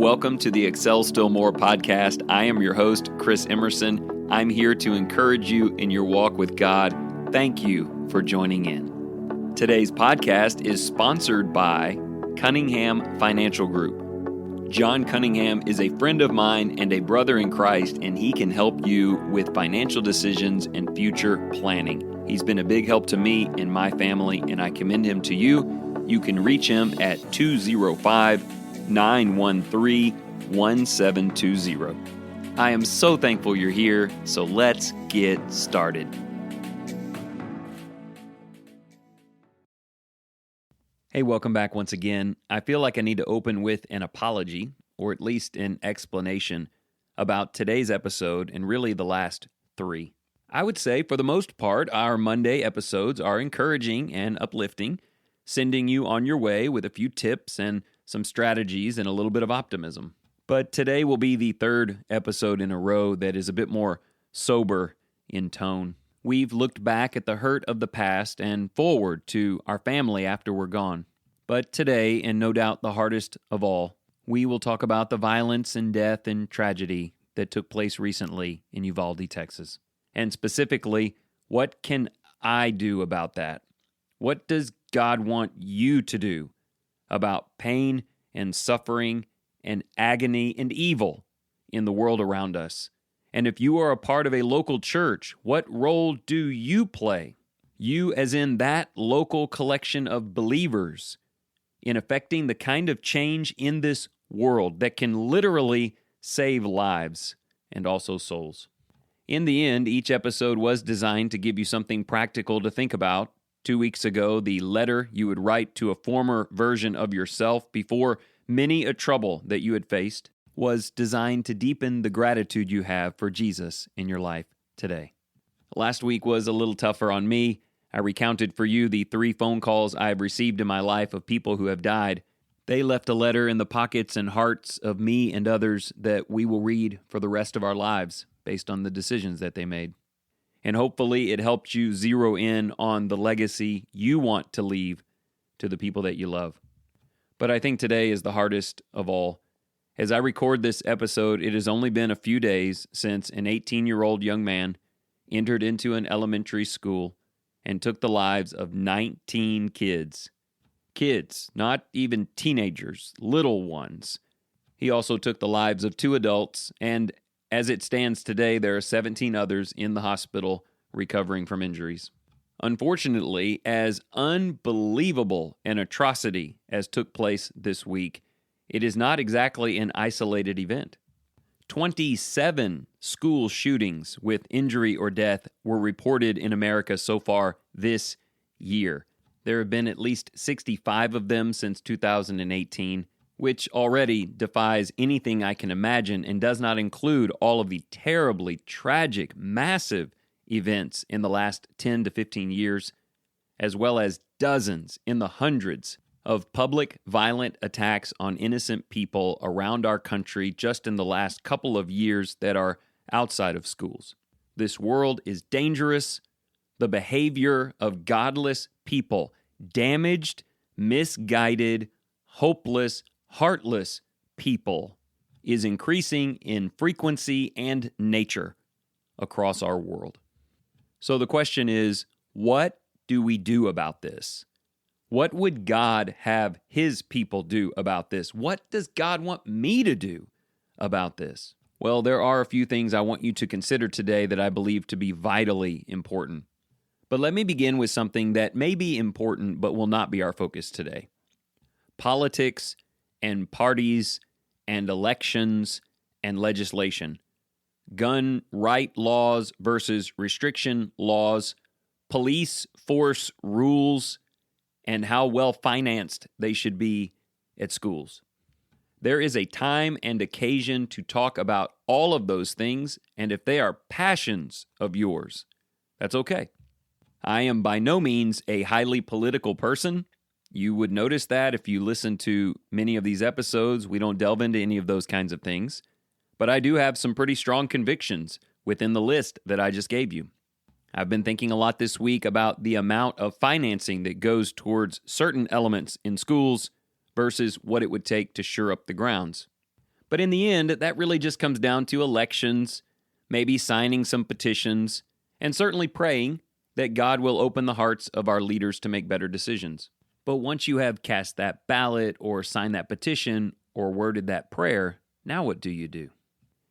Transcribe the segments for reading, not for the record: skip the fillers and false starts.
Welcome to the Excel Still More podcast. I am your host, Chris Emerson. I'm here to encourage you in your walk with God. Thank you for joining in. Today's podcast is sponsored by Cunningham Financial Group. John Cunningham is a friend of mine and a brother in Christ, and he can help you with financial decisions and future planning. He's been a big help to me and my family, and I commend him to you. You can reach him at 205-913-1720. I am so thankful you're here, so let's get started. Hey, welcome back once again. I feel like I need to open with an apology, or at least an explanation, about today's episode and really the last three. I would say, for the most part, our Monday episodes are encouraging and uplifting, sending you on your way with a few tips and some strategies and a little bit of optimism. But today will be the third episode in a row that is a bit more sober in tone. We've looked back at the hurt of the past and forward to our family after we're gone. But today, and no doubt the hardest of all, we will talk about the violence and death and tragedy that took place recently in Uvalde, Texas. And specifically, what can I do about that? What does God want you to do about pain and suffering and agony and evil in the world around us? And if you are a part of a local church, what role do you play? You as in that local collection of believers in affecting the kind of change in this world that can literally save lives and also souls. In the end, each episode was designed to give you something practical to think about. 2 weeks ago, the letter you would write to a former version of yourself before many a trouble that you had faced was designed to deepen the gratitude you have for Jesus in your life today. Last week was a little tougher on me. I recounted for you the 3 phone calls I have received in my life of people who have died. They left a letter in the pockets and hearts of me and others that we will read for the rest of our lives based on the decisions that they made. And hopefully it helped you zero in on the legacy you want to leave to the people that you love. But I think today is the hardest of all. As I record this episode, it has only been a few days since an 18-year-old young man entered into an elementary school and took the lives of 19 kids. Kids, not even teenagers, little ones. He also took the lives of 2 adults, and as it stands today, there are 17 others in the hospital recovering from injuries. Unfortunately, as unbelievable an atrocity as took place this week, it is not exactly an isolated event. 27 school shootings with injury or death were reported in America so far this year. There have been at least 65 of them since 2018, which already defies anything I can imagine and does not include all of the terribly tragic, massive events in the last 10 to 15 years, as well as dozens in the hundreds of public violent attacks on innocent people around our country just in the last couple of years that are outside of schools. This world is dangerous. The behavior of godless people, damaged, misguided, hopeless, heartless people, is increasing in frequency and nature across our world. So the question is, what do we do about this? What would God have His people do about this? What does God want me to do about this? Well, there are a few things I want you to consider today that I believe to be vitally important. But let me begin with something that may be important but will not be our focus today. Politics and parties and elections and legislation. Gun right laws versus restriction laws. Police force rules and how well financed they should be at schools. There is a time and occasion to talk about all of those things, and if they are passions of yours, that's okay. I am by no means a highly political person. You would notice that if you listen to many of these episodes, we don't delve into any of those kinds of things. But I do have some pretty strong convictions within the list that I just gave you. I've been thinking a lot this week about the amount of financing that goes towards certain elements in schools versus what it would take to shore up the grounds. But in the end, that really just comes down to elections, maybe signing some petitions, and certainly praying that God will open the hearts of our leaders to make better decisions. But once you have cast that ballot or signed that petition or worded that prayer, now what do you do?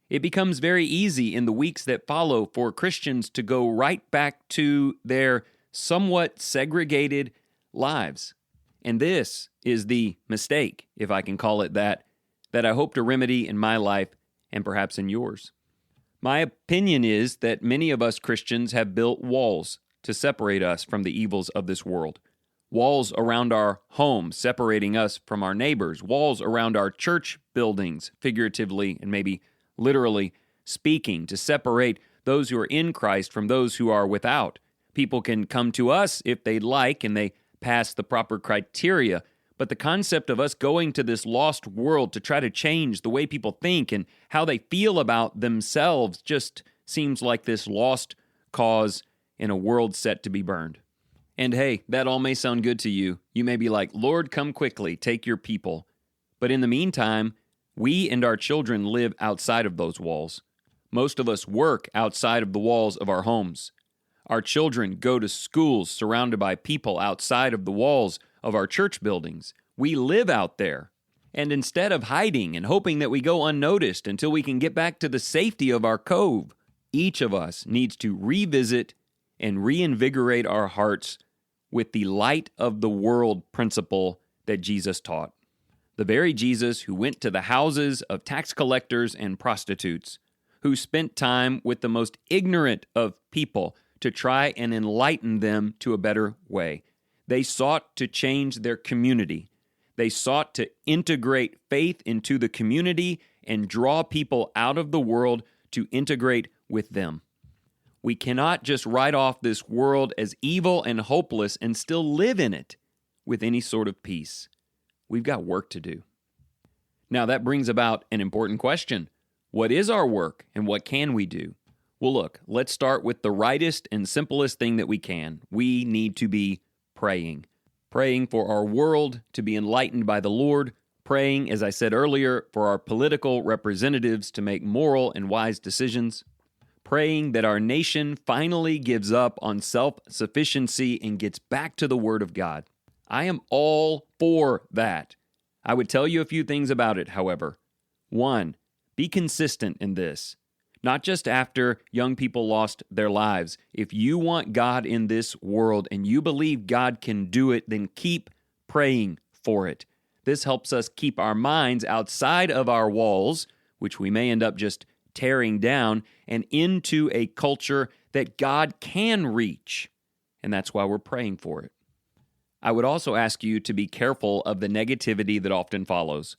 It becomes very easy in the weeks that follow for Christians to go right back to their somewhat segregated lives. And this is the mistake, if I can call it that I hope to remedy in my life and perhaps in yours. My opinion is that many of us Christians have built walls to separate us from the evils of this world. Walls around our homes, separating us from our neighbors. Walls around our church buildings, figuratively and maybe literally speaking, to separate those who are in Christ from those who are without. People can come to us if they'd like and they pass the proper criteria, but the concept of us going to this lost world to try to change the way people think and how they feel about themselves just seems like this lost cause in a world set to be burned. And hey, that all may sound good to you. You may be like, Lord, come quickly, take your people. But in the meantime, we and our children live outside of those walls. Most of us work outside of the walls of our homes. Our children go to schools surrounded by people outside of the walls of our church buildings. We live out there. And instead of hiding and hoping that we go unnoticed until we can get back to the safety of our cove, each of us needs to revisit and reinvigorate our hearts with the light of the world principle that Jesus taught. The very Jesus who went to the houses of tax collectors and prostitutes, who spent time with the most ignorant of people to try and enlighten them to a better way. They sought to change their community. They sought to integrate faith into the community and draw people out of the world to integrate with them. We cannot just write off this world as evil and hopeless and still live in it with any sort of peace. We've got work to do. Now that brings about an important question. What is our work and what can we do? Well, look, let's start with the rightest and simplest thing that we can. We need to be praying. Praying for our world to be enlightened by the Lord. Praying, as I said earlier, for our political representatives to make moral and wise decisions. Praying that our nation finally gives up on self-sufficiency and gets back to the Word of God. I am all for that. I would tell you a few things about it, however. 1, be consistent in this. Not just after young people lost their lives. If you want God in this world and you believe God can do it, then keep praying for it. This helps us keep our minds outside of our walls, which we may end up just tearing down, and into a culture that God can reach. And that's why we're praying for it. I would also ask you to be careful of the negativity that often follows.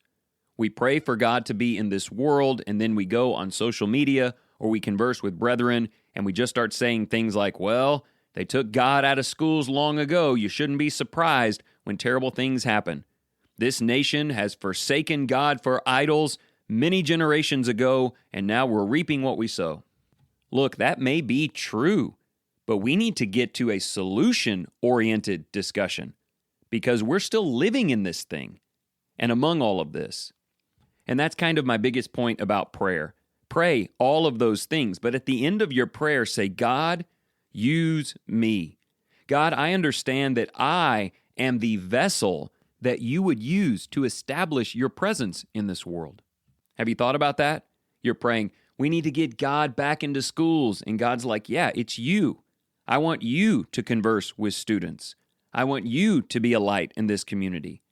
We pray for God to be in this world, and then we go on social media or we converse with brethren, and we just start saying things like, well, they took God out of schools long ago. You shouldn't be surprised when terrible things happen. This nation has forsaken God for idols many generations ago, and now we're reaping what we sow. Look, that may be true, but we need to get to a solution-oriented discussion because we're still living in this thing and among all of this. And that's kind of my biggest point about prayer. Pray all of those things, but at the end of your prayer, say, God, use me. God, I understand that I am the vessel that you would use to establish your presence in this world. Have you thought about that? You're praying, we need to get God back into schools. And God's like, yeah, it's you. I want you to converse with students. I want you to be a light in this community.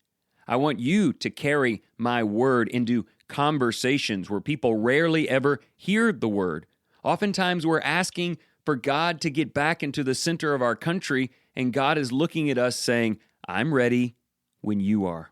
I want you to carry my word into conversations where people rarely ever hear the word. Oftentimes we're asking for God to get back into the center of our country, and God is looking at us saying, I'm ready when you are.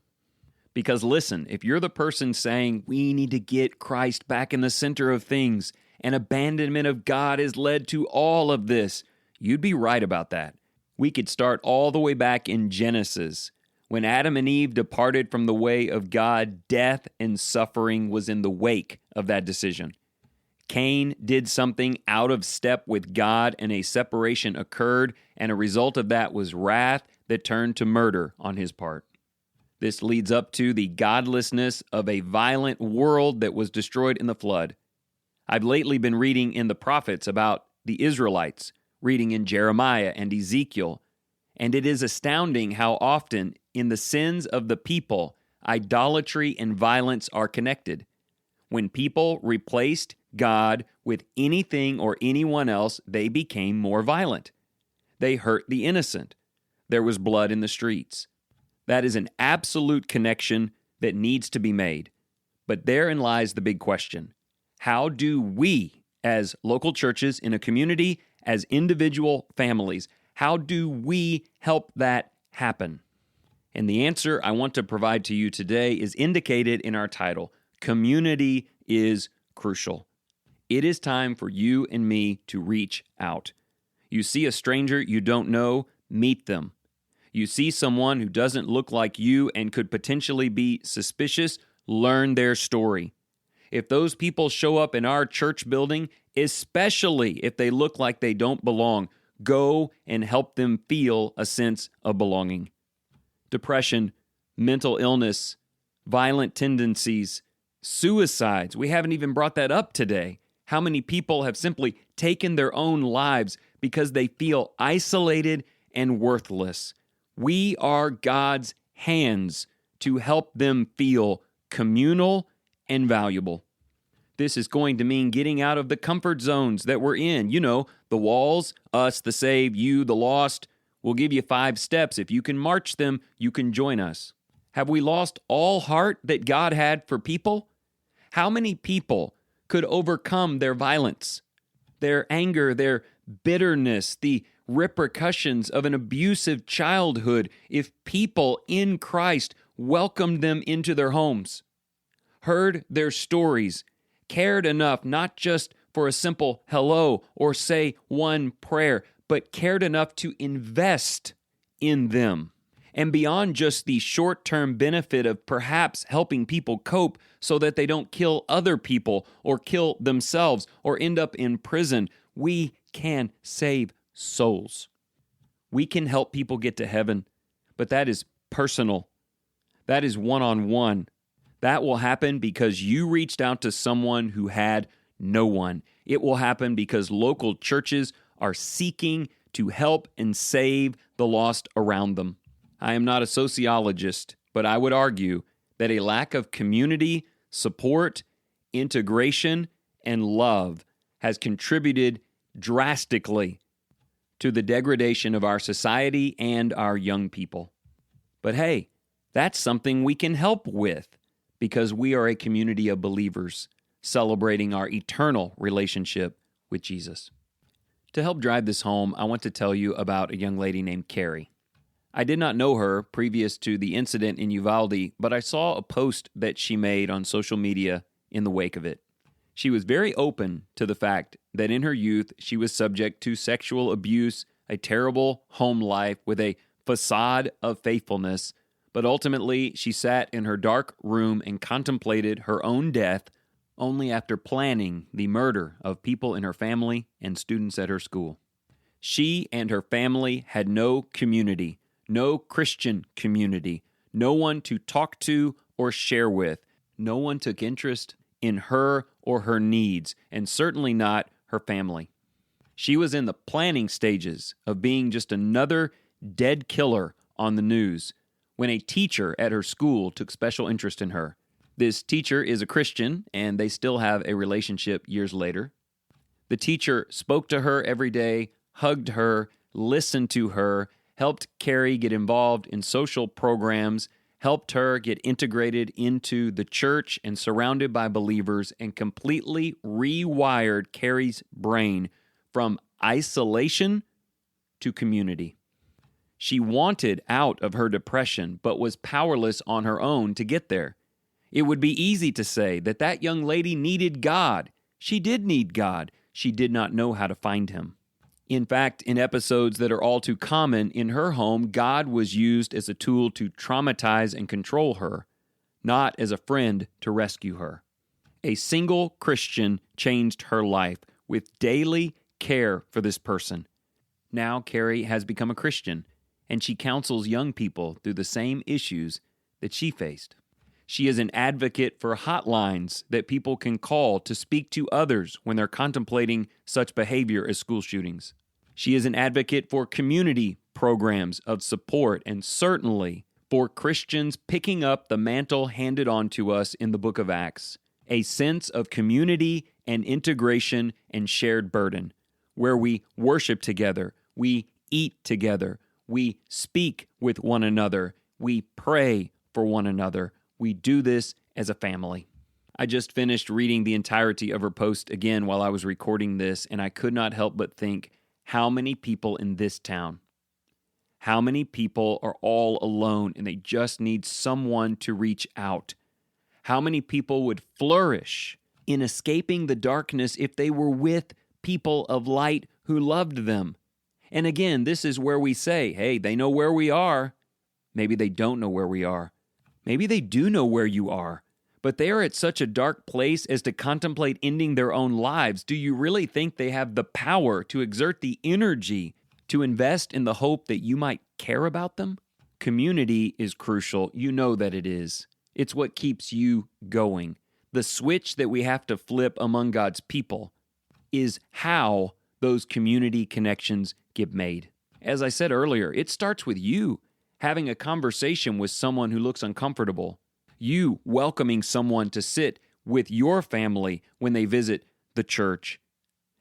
Because listen, if you're the person saying we need to get Christ back in the center of things and abandonment of God has led to all of this, you'd be right about that. We could start all the way back in Genesis. When Adam and Eve departed from the way of God, death and suffering was in the wake of that decision. Cain did something out of step with God and a separation occurred, and a result of that was wrath that turned to murder on his part. This leads up to the godlessness of a violent world that was destroyed in the flood. I've lately been reading in the prophets about the Israelites, reading in Jeremiah and Ezekiel, and it is astounding how often in the sins of the people, idolatry and violence are connected. When people replaced God with anything or anyone else, they became more violent. They hurt the innocent. There was blood in the streets. That is an absolute connection that needs to be made. But therein lies the big question. How do we, as local churches in a community, as individual families, how do we help that happen? And the answer I want to provide to you today is indicated in our title. Community is crucial. It is time for you and me to reach out. You see a stranger you don't know, meet them. You see someone who doesn't look like you and could potentially be suspicious, learn their story. If those people show up in our church building, especially if they look like they don't belong, go and help them feel a sense of belonging. Depression, mental illness, violent tendencies, suicides. We haven't even brought that up today. How many people have simply taken their own lives because they feel isolated and worthless? We are God's hands to help them feel communal and valuable. This is going to mean getting out of the comfort zones that we're in. You know, the walls, us, the saved, you, the lost. We'll give you 5 steps. If you can march them, you can join us. Have we lost all heart that God had for people? How many people could overcome their violence, their anger, their bitterness, the repercussions of an abusive childhood if people in Christ welcomed them into their homes, heard their stories, cared enough not just for a simple hello or say one prayer, but cared enough to invest in them? And beyond just the short-term benefit of perhaps helping people cope so that they don't kill other people or kill themselves or end up in prison, we can save souls. We can help people get to heaven, but that is personal. That is one-on-one. That will happen because you reached out to someone who had no one. It will happen because local churches are seeking to help and save the lost around them. I am not a sociologist, but I would argue that a lack of community, support, integration, and love has contributed drastically to the degradation of our society and our young people. But hey, that's something we can help with because we are a community of believers celebrating our eternal relationship with Jesus. To help drive this home, I want to tell you about a young lady named Carrie. I did not know her previous to the incident in Uvalde, but I saw a post that she made on social media in the wake of it. She was very open to the fact that in her youth, she was subject to sexual abuse, a terrible home life with a facade of faithfulness, but ultimately she sat in her dark room and contemplated her own death only after planning the murder of people in her family and students at her school. She and her family had no community, no Christian community, no one to talk to or share with. No one took interest in her or her needs, and certainly not her family. She was in the planning stages of being just another dead killer on the news when a teacher at her school took special interest in her. This teacher is a Christian, and they still have a relationship years later. The teacher spoke to her every day, hugged her, listened to her, helped Carrie get involved in social programs, helped her get integrated into the church and surrounded by believers, and completely rewired Carrie's brain from isolation to community. She wanted out of her depression, but was powerless on her own to get there. It would be easy to say that that young lady needed God. She did need God. She did not know how to find him. In fact, in episodes that are all too common in her home, God was used as a tool to traumatize and control her, not as a friend to rescue her. A single Christian changed her life with daily care for this person. Now Carrie has become a Christian, and she counsels young people through the same issues that she faced. She is an advocate for hotlines that people can call to speak to others when they're contemplating such behavior as school shootings. She is an advocate for community programs of support and certainly for Christians picking up the mantle handed on to us in the book of Acts, a sense of community and integration and shared burden, where we worship together, we eat together, we speak with one another, we pray for one another. We do this as a family. I just finished reading the entirety of her post again while I was recording this, and I could not help but think, how many people in this town, how many people are all alone and they just need someone to reach out? How many people would flourish in escaping the darkness if they were with people of light who loved them? And again, this is where we say, hey, they know where we are. Maybe they don't know where we are. Maybe they do know where you are, but they are at such a dark place as to contemplate ending their own lives. Do you really think they have the power to exert the energy to invest in the hope that you might care about them? Community is crucial. You know that it is. It's what keeps you going. The switch that we have to flip among God's people is how those community connections get made. As I said earlier, it starts with you having a conversation with someone who looks uncomfortable, you welcoming someone to sit with your family when they visit the church,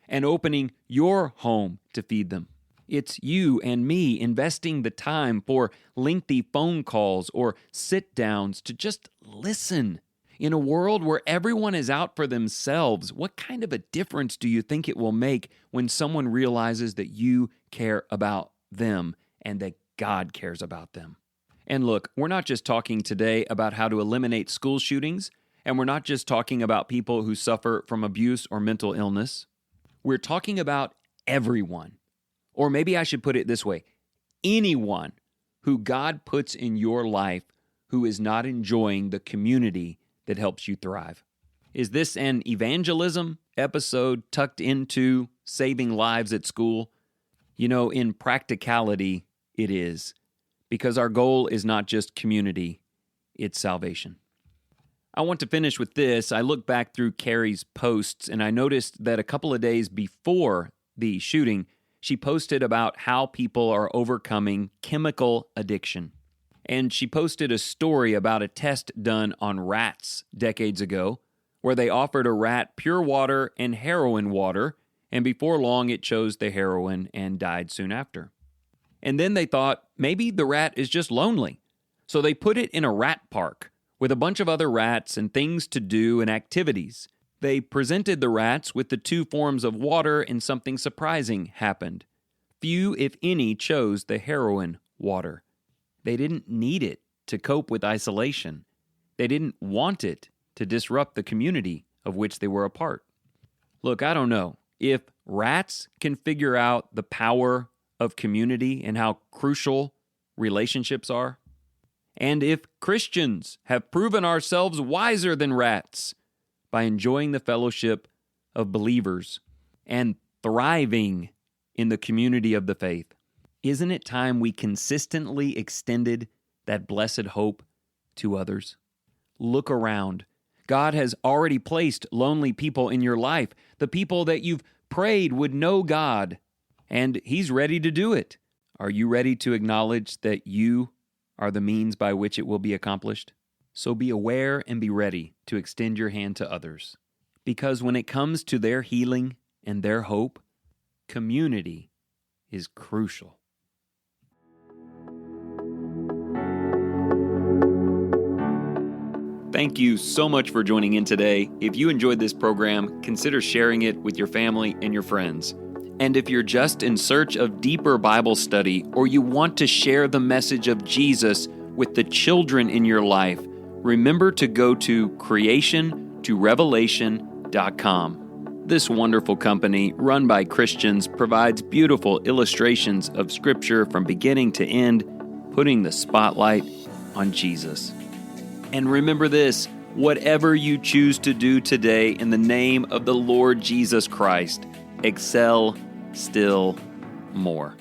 and opening your home to feed them. It's you and me investing the time for lengthy phone calls or sit-downs to just listen. In a world where everyone is out for themselves, what kind of a difference do you think it will make when someone realizes that you care about them and that God cares about them? And look, we're not just talking today about how to eliminate school shootings, and we're not just talking about people who suffer from abuse or mental illness. We're talking about everyone. Or maybe I should put it this way, anyone who God puts in your life who is not enjoying the community that helps you thrive. Is this an evangelism episode tucked into saving lives at school? You know, in practicality, it is, because our goal is not just community, it's salvation. I want to finish with this. I looked back through Carrie's posts, and I noticed that a couple of days before the shooting, she posted about how people are overcoming chemical addiction. And she posted a story about a test done on rats decades ago, where they offered a rat pure water and heroin water, and before long it chose the heroin and died soon after. And then they thought, maybe the rat is just lonely. So they put it in a rat park with a bunch of other rats and things to do and activities. They presented the rats with the two forms of water, and something surprising happened. Few, if any, chose the heroin water. They didn't need it to cope with isolation. They didn't want it to disrupt the community of which they were a part. Look, I don't know. If rats can figure out the power of community and how crucial relationships are, and if Christians have proven ourselves wiser than rats by enjoying the fellowship of believers and thriving in the community of the faith, isn't it time we consistently extended that blessed hope to others? Look around. God has already placed lonely people in your life, the people that you've prayed would know God, and He's ready to do it. Are you ready to acknowledge that you are the means by which it will be accomplished? So be aware and be ready to extend your hand to others. Because when it comes to their healing and their hope, community is crucial. Thank you so much for joining in today. If you enjoyed this program, consider sharing it with your family and your friends. And if you're just in search of deeper Bible study, or you want to share the message of Jesus with the children in your life, remember to go to creationtorevelation.com. This wonderful company, run by Christians, provides beautiful illustrations of Scripture from beginning to end, putting the spotlight on Jesus. And remember this, whatever you choose to do today in the name of the Lord Jesus Christ, excel still more.